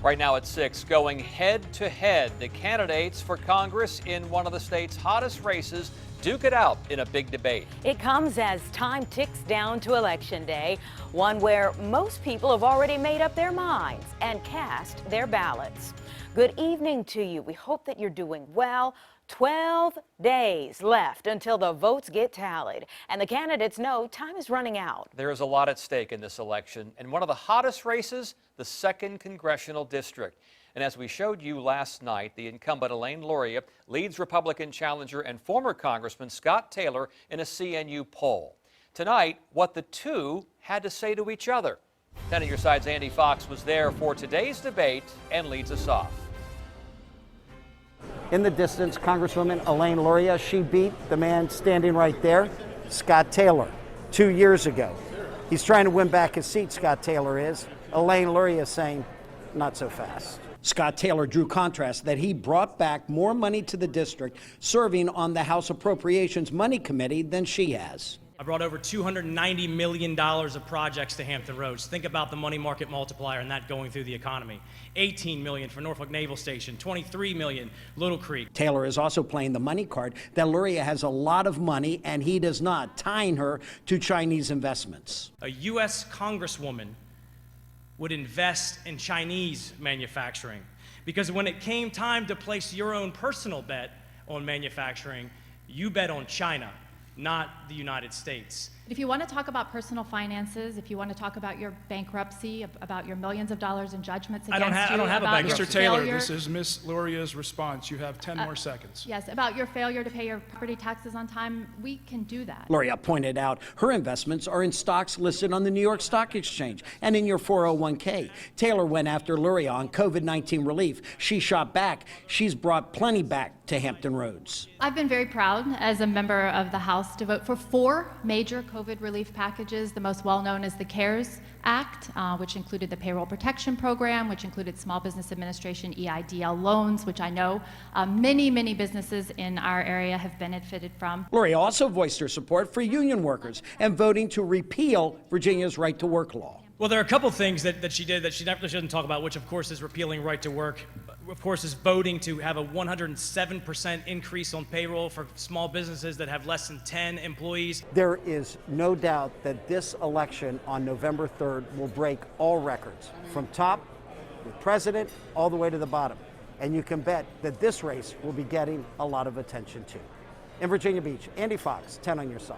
Right now at 6, going head-to-head, the candidates for Congress in one of the state's hottest races duke it out in a big debate. It comes as time ticks down to Election Day, one where most people have already made up their minds and cast their ballots. Good evening to you. We hope that you're doing well. 12 days left until the votes get tallied, and the candidates know time is running out. There is a lot at stake in this election, and one of the hottest races, the 2nd Congressional District. And as we showed you last night, the incumbent Luria leads Republican challenger and former Congressman Scott Taylor in a CNU poll. Tonight, what the two had to say to each other. 10 on your side's Andy Fox was there for today's debate and leads us off. In the distance, Congresswoman Luria, she beat the man standing right there, Scott Taylor, 2 years ago. He's trying to win back his seat, Scott Taylor is. Luria saying, not so fast. Scott Taylor drew contrast that he brought back more money to the district serving on the House Appropriations Money Committee than she has. I brought over $290 million of projects to Hampton Roads. Think about the money market multiplier and that going through the economy. $18 million for Norfolk Naval Station, $23 million Little Creek. Taylor is also playing the money card that Luria has a lot of money and he does not, tying her to Chinese investments. A U.S. Congresswoman would invest in Chinese manufacturing because when it came time to place your own personal bet on manufacturing, you bet on China, not the United States. If you want to talk about personal finances, if you want to talk about your bankruptcy, about your millions of dollars in judgments against I don't have a bankruptcy. Mr. Taylor, this is Miss Luria's response. You have 10 more seconds. Yes, about your failure to pay your property taxes on time, we can do that. Luria pointed out her investments are in stocks listed on the New York Stock Exchange and in your 401k. Taylor went after Luria on COVID-19 relief. She shot back. She's brought plenty back to Hampton Roads. I've been very proud as a member of the House to vote for 4 major COVID relief packages. The most well-known is the CARES Act, which included the Payroll Protection Program, which included Small Business Administration EIDL loans, which I know many businesses in our area have benefited from. Luria also voiced her support for union workers and voting to repeal Virginia's right-to-work law. Well, there are a couple things that she did that she definitely shouldn't talk about, which of course is repealing right to work. Of course is voting to have a 107% increase on payroll for small businesses that have less than 10 employees. There is no doubt that this election on November 3rd will break all records, from top, the president, all the way to the bottom. And you can bet that this race will be getting a lot of attention too. In Virginia Beach, Andy Fox, 10 on your side.